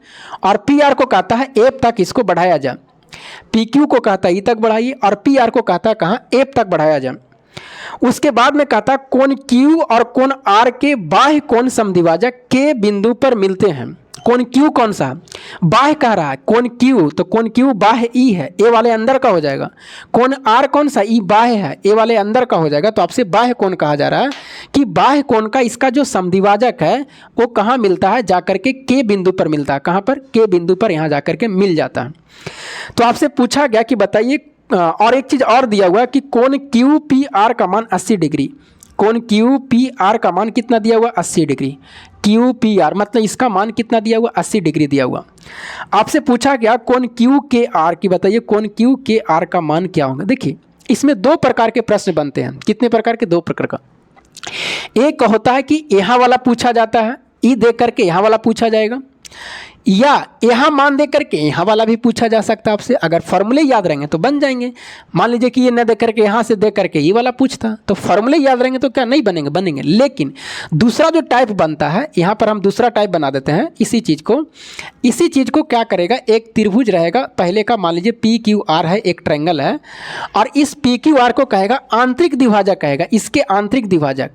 Speaker 1: और PR को कहता है F तक इसको बढ़ाया जाए। PQ को कहता है E तक बढ़ाइए और PR को कहता है कहाँ, F तक बढ़ाया जाए। उसके बाद में कहता है कोण Q और कोण R के बाह्य कोण समद्विभाजक के बिंदु पर मिलते हैं। कोण Q कौन सा, बाह्य कह रहा है, कोण Q, तो कोण Q बाह्य E है, ए वाले अंदर का हो जाएगा। कोण R कौन सा, E बाह्य है, ए वाले अंदर का हो जाएगा। तो आपसे बाह्य कोण कहा जा रहा है कि बाह्य कोण का इसका जो समद्विभाजक है वो कहाँ मिलता है, जाकर के बिंदु पर मिलता है। कहाँ पर, के बिंदु पर यहाँ जाकर के मिल जाता है। तो आपसे पूछा गया कि बताइए, और एक चीज़ और दिया हुआ है कि कोण QPR का मान 80 डिग्री, कोण QPR का मान कितना दिया हुआ, 80 डिग्री। QPR मतलब इसका मान कितना दिया हुआ, 80 डिग्री दिया हुआ। आपसे पूछा गया कोण QKR की, बताइए कोण QKR का मान क्या होगा। देखिए इसमें 2 प्रकार के प्रश्न बनते हैं। कितने प्रकार के, 2 प्रकार का। एक होता है कि यहाँ वाला पूछा जाता है, E देख करके यहाँ वाला पूछा जाएगा। या यहाँ मान दे करके यहाँ वाला भी पूछा जा सकता है आपसे। अगर फॉर्मूले याद रहेंगे तो बन जाएंगे। मान लीजिए कि ये न दे करके यहाँ से दे करके ये वाला पूछता, तो फॉर्मूले याद रहेंगे तो क्या नहीं बनेंगे, बनेंगे। लेकिन दूसरा जो टाइप बनता है, यहाँ पर हम दूसरा टाइप बना देते हैं। इसी चीज़ को क्या करेगा, एक त्रिभुज रहेगा पहले का, मान लीजिए पी क्यू आर है, एक ट्रायंगल है, और इस पी क्यू आर को कहेगा आंतरिक द्विभाजक कहेगा, इसके आंतरिक द्विभाजक,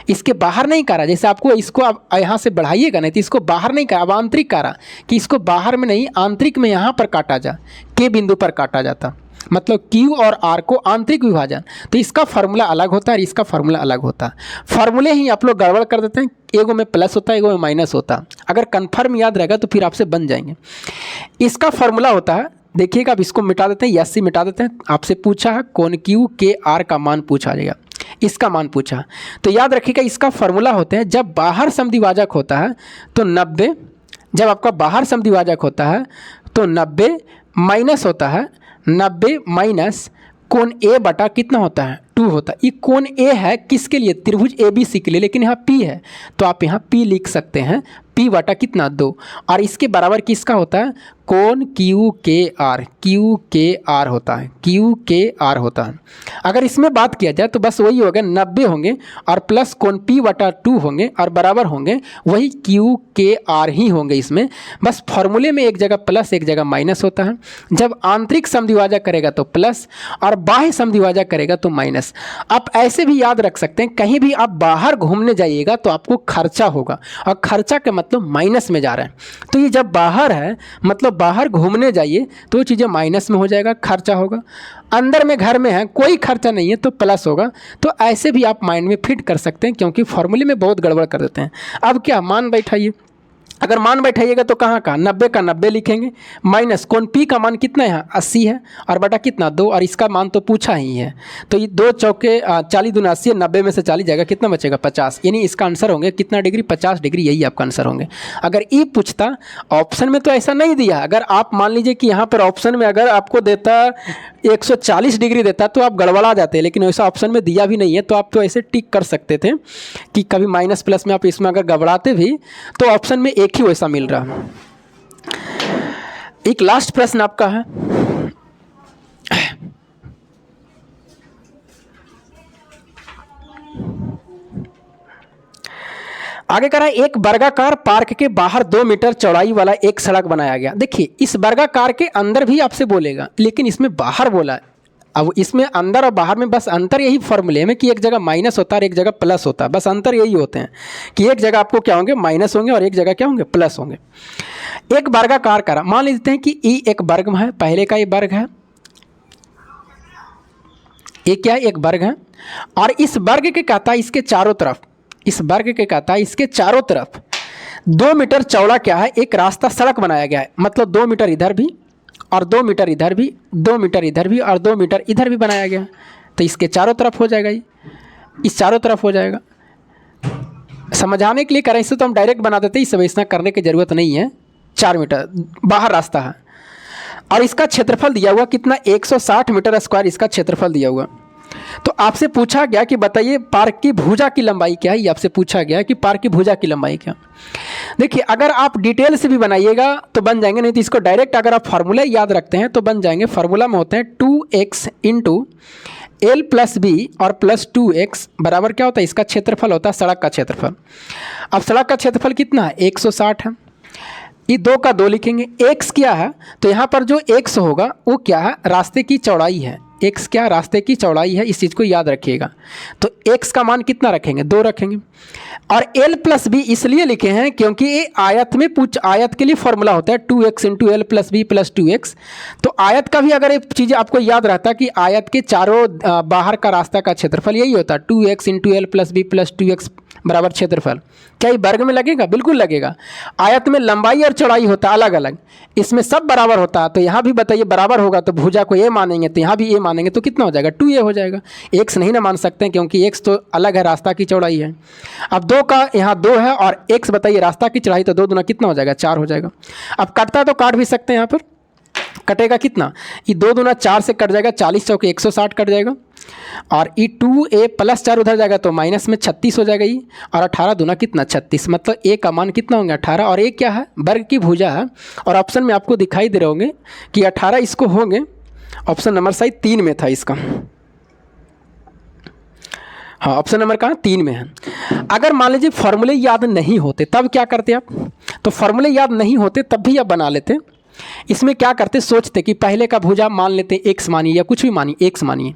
Speaker 1: इसके बाहर नहीं करा। जैसे आपको इसको आप यहाँ से बढ़ाइएगा नहीं तो इसको बाहर नहीं करा, अब आंतरिक करा कि इसको बाहर में नहीं आंतरिक में यहाँ पर काटा जा, के बिंदु पर काटा जाता, मतलब Q और R को आंतरिक विभाजन। तो इसका फार्मूला अलग होता है और इसका फार्मूला अलग होता है। फार्मूले ही आप लोग गड़बड़ कर देते हैं, एगो में प्लस होता है एगो में माइनस होता है। अगर कन्फर्म याद रहेगा तो फिर आपसे बन जाएंगे। इसका फार्मूला होता है, देखिएगा, अब इसको मिटा देते हैं, यस मिटा देते हैं। आपसे पूछा है कौन Q के R का मान पूछा जाएगा, इसका मान पूछा, तो याद रखिएगा इसका फार्मूला होते हैं, जब बाहर समद्विभाजक होता है तो 90, जब आपका बाहर समद्विभाजक होता है तो 90 माइनस होता है, 90 माइनस कोण ए बटा कितना होता है, 2 होता है। ये कोण ए है किसके लिए, त्रिभुज ए बी सी के लिए, लेकिन यहाँ पी है तो आप यहाँ पी लिख सकते हैं, पी बटा कितना 2, और इसके बराबर किसका होता है, कोण क्यू के आर होता है, क्यू के आर होता है। अगर इसमें बात किया जाए तो बस वही होगा, 90 होंगे और प्लस कोण पी बटा 2 होंगे और बराबर होंगे वही क्यू के आर ही होंगे। इसमें बस फॉर्मूले में एक जगह प्लस एक जगह माइनस होता है। जब आंतरिक समद्विभाजक करेगा तो प्लस और बाह्य समद्विभाजक करेगा तो माइनस। आप ऐसे भी याद रख सकते हैं, कहीं भी आप बाहर घूमने जाइएगा तो आपको खर्चा होगा, और खर्चा का मतलब माइनस में जा रहा है। तो ये जब बाहर है मतलब बाहर घूमने जाइए तो चीज़ें माइनस में हो जाएगा, खर्चा होगा। अंदर में घर में है कोई खर्चा नहीं है तो प्लस होगा। तो ऐसे भी आप माइंड में फिट कर सकते हैं, क्योंकि फॉर्मूले में बहुत गड़बड़ कर देते हैं। अब क्या मान बैठाइए, अगर मान बैठाइएगा तो कहाँ का 90 का 90 लिखेंगे, माइनस कोण पी का मान कितना है यहाँ 80 है, और बटा कितना 2, और इसका मान तो पूछा ही है। तो ये 2 चौके 40 दूना 80, 90 में से 40 जाएगा, कितना बचेगा 50, यानी इसका आंसर होंगे कितना डिग्री, 50 डिग्री, यही आपका आंसर होंगे। अगर ई पूछता ऑप्शन में तो ऐसा नहीं दिया, अगर आप मान लीजिए कि यहाँ पर ऑप्शन में अगर आपको देता 140 डिग्री देता तो आप गड़बड़ा जाते, लेकिन वैसा ऑप्शन में दिया भी नहीं है, तो आप तो ऐसे टिक कर सकते थे कि कभी माइनस प्लस में आप इसमें अगर गड़बड़ाते भी तो ऑप्शन में एक ही वैसा मिल रहा। एक लास्ट प्रश्न आपका है, आगे करा, एक वर्गाकार पार्क के बाहर 2 मीटर चौड़ाई वाला एक सड़क बनाया गया। देखिए इस वर्गाकार के अंदर भी आपसे बोलेगा, लेकिन इसमें बाहर बोला। अब इसमें अंदर और बाहर में बस अंतर यही फॉर्मूले में कि एक जगह माइनस होता है और एक जगह प्लस होता है, बस अंतर यही होते हैं कि एक जगह आपको क्या होंगे माइनस होंगे और एक जगह क्या होंगे प्लस होंगे। एक वर्गाकार करा, मान लेते हैं कि ई एक वर्ग में है, पहले का ये वर्ग है, ये क्या है एक वर्ग है, और इस वर्ग के कहता है इसके चारों तरफ, इस वर्ग के कहता है इसके चारों तरफ 2 मीटर चौड़ा क्या है एक रास्ता सड़क बनाया गया है, मतलब 2 मीटर इधर भी और 2 मीटर इधर भी, 2 मीटर इधर भी और 2 मीटर इधर भी बनाया गया। तो इसके चारों तरफ हो जाएगा, ये इस चारों तरफ हो जाएगा। समझाने के लिए करें इसे तो हम डायरेक्ट बना देते हैं, इस समय इतना करने की ज़रूरत नहीं है। 4 मीटर बाहर रास्ता है और इसका क्षेत्रफल दिया हुआ कितना 160 मीटर स्क्वायर इसका क्षेत्रफल दिया हुआ। तो आपसे पूछा गया कि बताइए पार्क की भुजा की लंबाई क्या है, ये आपसे पूछा गया कि पार्क की भुजा की लंबाई क्या। देखिए अगर आप डिटेल से भी बनाइएगा तो बन जाएंगे, नहीं तो इसको डायरेक्ट अगर आप फार्मूला याद रखते हैं तो बन जाएंगे। फार्मूला में होते हैं 2x into L plus B और प्लस 2x बराबर क्या होता है इसका क्षेत्रफल होता है सड़क का क्षेत्रफल। अब सड़क का क्षेत्रफल कितना है 160 है, ये 2 का 2 लिखेंगे। x क्या है तो यहाँ पर जो x होगा वो क्या है रास्ते की चौड़ाई है, x क्या रास्ते की चौड़ाई है, इस चीज़ को याद रखिएगा। तो x का मान कितना रखेंगे 2 रखेंगे, और l प्लस बी इसलिए लिखे हैं क्योंकि ये आयत में आयत के लिए फॉर्मूला होता है 2x into L plus B plus 2x। तो आयत का भी अगर एक चीज़ आपको याद रहता कि आयत के चारों बाहर का रास्ता का क्षेत्रफल यही होता है 2x into L plus B plus 2x बराबर क्षेत्रफल। क्या ये वर्ग में लगेगा, बिल्कुल लगेगा। आयत में लंबाई और चौड़ाई होता है अलग अलग, इसमें सब बराबर होता है। तो यहाँ भी बताइए बराबर होगा तो भुजा को ए मानेंगे तो यहाँ भी ए मानेंगे तो कितना हो जाएगा 2a हो जाएगा। x नहीं ना मान सकते हैं क्योंकि x तो अलग है, रास्ता की चौड़ाई है। अब 2 का यहाँ 2 है और x बताइए रास्ता की चौड़ाई, तो 2 दूना कितना हो जाएगा 4 हो जाएगा। अब कटता तो काट भी सकते हैं, यहाँ पर कटेगा कितना, ये 2 दूना 4 से कट जाएगा, 40 चौके 160 कट जाएगा। और ई 2a प्लस 4 उधर जाएगा तो माइनस में 36 हो जाएगा ये, और 18 दूना कितना 36, मतलब a का मान कितना होंगे 18, और a क्या है वर्ग की भुजा है, और ऑप्शन में आपको दिखाई दे रहे होंगे कि 18 इसको होंगे, ऑप्शन नंबर शायद 3 में था इसका, हाँ ऑप्शन नंबर कहाँ 3 में है। अगर मान लीजिए फॉर्मूले याद नहीं होते तब क्या करते आप, तो फॉर्मूले याद नहीं होते तब भी आप बना लेते। इसमें क्या करते, सोचते कि पहले का भुजा मान लेते x मानिए या कुछ भी मानिए x मानिए,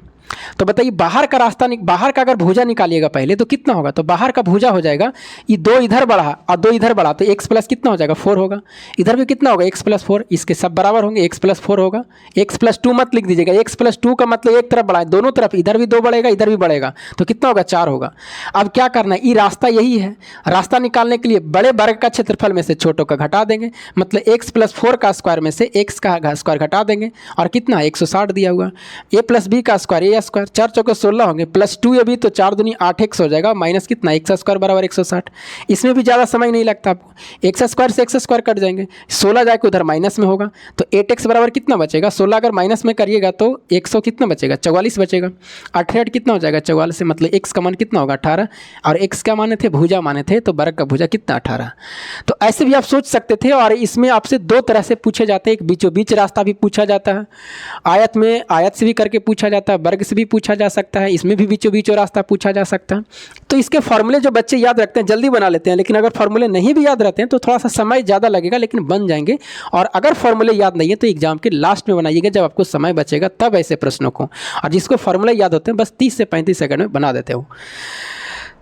Speaker 1: तो बताइए बाहर का रास्ता बाहर का अगर भुजा निकालिएगा पहले तो कितना होगा, तो बाहर का भुजा हो जाएगा ये 2 इधर बढ़ा और 2 इधर बढ़ा तो x प्लस कितना हो जाएगा 4 होगा, इधर भी कितना होगा x प्लस 4, इसके सब बराबर होंगे x प्लस 4 होगा, x प्लस 2 मत लिख दीजिएगा, x प्लस 2 का मतलब एक तरफ बढ़ा है, दोनों तरफ इधर भी 2 बढ़ेगा इधर भी बढ़ेगा तो कितना होगा 4 होगा। अब क्या करना है, ये रास्ता यही है, रास्ता निकालने के लिए बड़े वर्ग का क्षेत्रफल में से छोटों का घटा देंगे, मतलब x प्लस 4 का स्क्वायर में से x का स्क्वायर घटा देंगे, और कितना 160 दिया हुआ, a प्लस बी का स्क्वायर a स्क्वायर, 4 चौके 16 होंगे, प्लस 2 अभी तो 4 दूनी 8x हो जाएगा, माइनस कितना x स्क्वायर बराबर 160। इसमें भी ज़्यादा समय नहीं लगता आपको, x स्क्वायर से x स्क्वायर कट जाएंगे, 16 जाके उधर माइनस में होगा तो 8x बराबर कितना बचेगा, 16 अगर माइनस में करिएगा तो 100 कितना बचेगा 44 बचेगा, 88 कितना हो जाएगा 44 से, मतलब x का मान कितना होगा 18, और x क्या माने थे भुजा माने थे तो वर्ग का भुजा कितना 18। तो ऐसे भी आप सोच सकते थे, और इसमें आपसे 2 तरह से पूछे जाते हैं, एक बीचों बीच रास्ता भी पूछा जाता है, आयत में आयत से भी करके पूछा जाता है, वर्ग से भी पूछा जा सकता है, इसमें भी बीचों बीचों रास्ता पूछा जा सकता है। तो इसके फॉर्मूले जो बच्चे याद रखते हैं जल्दी बना लेते हैं, लेकिन अगर फॉर्मूले नहीं भी याद रहते हैं तो थोड़ा सा समय ज़्यादा लगेगा लेकिन बन जाएंगे। और अगर फॉर्मूले याद नहीं है तो एग्जाम के लास्ट में बनाइएगा जब आपको समय बचेगा तब ऐसे प्रश्नों को, और जिसको फॉर्मूले याद होते हैं बस 30 से 35 सेकंड में बना देते हो।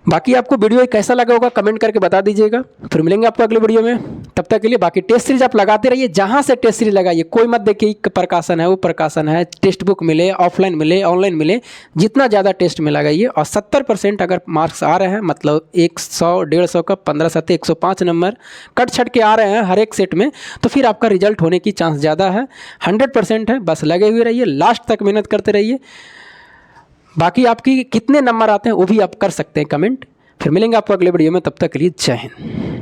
Speaker 1: बाकी आपको वीडियो कैसा लगा होगा कमेंट करके बता दीजिएगा, फिर मिलेंगे आपको अगले वीडियो में, तब तक के लिए बाकी टेस्ट सीरीज आप लगाते रहिए, जहाँ से टेस्ट सीरीज लगाइए, कोई मत देखिए प्रकाशन है वो प्रकाशन है, टेक्स्ट बुक मिले ऑफलाइन मिले ऑनलाइन मिले, जितना ज़्यादा टेस्ट में लगाइए, और 70% अगर मार्क्स आ रहे हैं मतलब 100 150 का 15 7 105 नंबर कट छट के आ रहे हैं हर एक सेट में, तो फिर आपका रिजल्ट होने की चांस ज़्यादा है, 100% है। बस लगे हुए रहिए, लास्ट तक मेहनत करते रहिए। बाकी आपकी कितने नंबर आते हैं वो भी आप कर सकते हैं कमेंट। फिर मिलेंगे आपको अगले वीडियो में, तब तक के लिए जय हिंद।